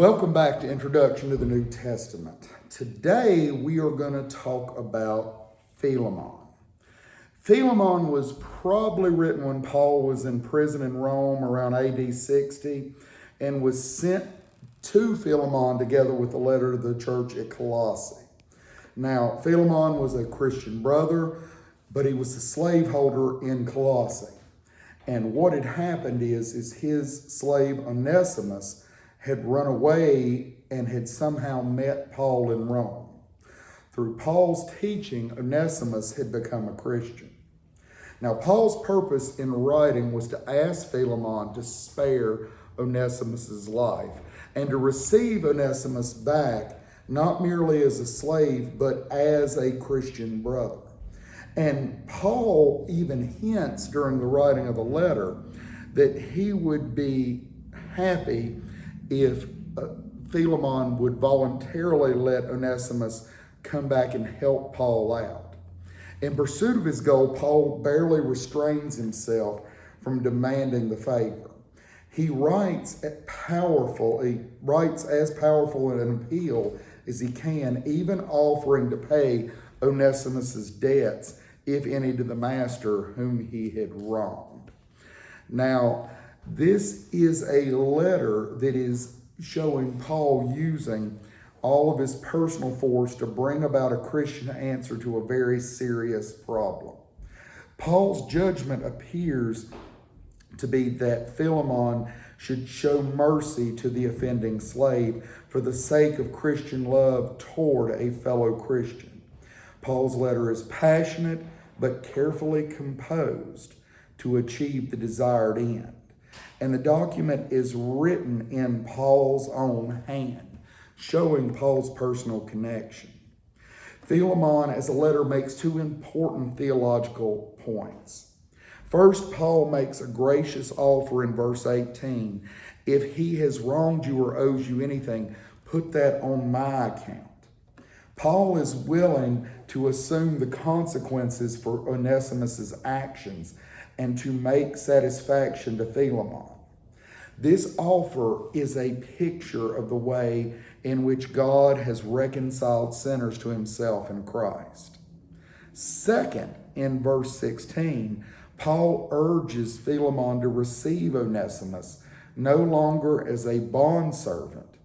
Welcome back to Introduction to the New Testament. Today we are going to talk about Philemon. Philemon was probably written when Paul was in prison in Rome around AD 60 and was sent to Philemon together with a letter to the church at Colossae. Now, Philemon was a Christian brother, but he was a slaveholder in Colossae. And what had happened is his slave Onesimus had run away and had somehow met Paul in Rome. Through Paul's teaching, Onesimus had become a Christian. Now, Paul's purpose in writing was to ask Philemon to spare Onesimus's life and to receive Onesimus back, not merely as a slave, but as a Christian brother. And Paul even hints during the writing of the letter that he would be happy if Philemon would voluntarily let Onesimus come back and help Paul out. In pursuit of his goal, Paul barely restrains himself from demanding the favor. He writes as powerful an appeal as he can, even offering to pay Onesimus's debts, if any, to the master whom he had wronged. Now, this is a letter that is showing Paul using all of his personal force to bring about a Christian answer to a very serious problem. Paul's judgment appears to be that Philemon should show mercy to the offending slave for the sake of Christian love toward a fellow Christian. Paul's letter is passionate but carefully composed to achieve the desired end. And the document is written in Paul's own hand, showing Paul's personal connection. Philemon, as a letter, makes two important theological points. First, Paul makes a gracious offer in verse 18. If he has wronged you or owes you anything, put that on my account. Paul is willing to assume the consequences for Onesimus's actions and to make satisfaction to Philemon. This offer is a picture of the way in which God has reconciled sinners to himself in Christ. Second, in verse 16, Paul urges Philemon to receive Onesimus no longer as a bondservant,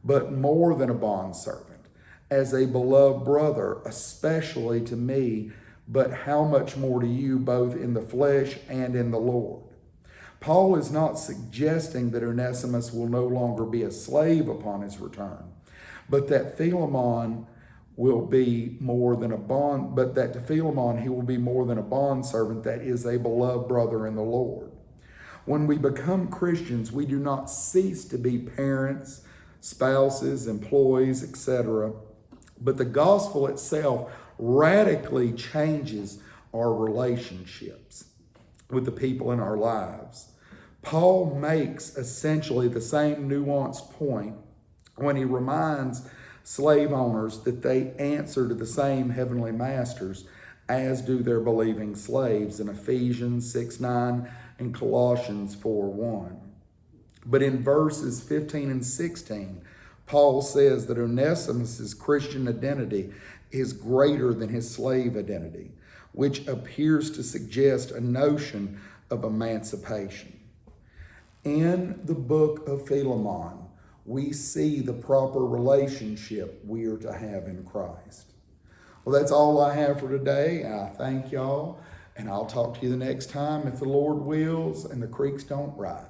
but more than a bondservant, as a beloved brother, especially to me, but how much more to you, both in the flesh and in the Lord. Paul is not suggesting that Onesimus will no longer be a slave upon his return, but that Philemon will be more than a bond, but that to Philemon he will be more than a bondservant, that is a beloved brother in the Lord. When we become Christians, we do not cease to be parents, spouses, employees, etc., but the gospel itself radically changes our relationships with the people in our lives. Paul makes essentially the same nuanced point when he reminds slave owners that they answer to the same heavenly masters as do their believing slaves in Ephesians 6:9 and Colossians 4:1. But in verses 15 and 16, Paul says that Onesimus' Christian identity is greater than his slave identity, which appears to suggest a notion of emancipation. In the book of Philemon, we see the proper relationship we are to have in Christ. Well, that's all I have for today. I thank y'all, and I'll talk to you the next time if the Lord wills and the creeks don't rise.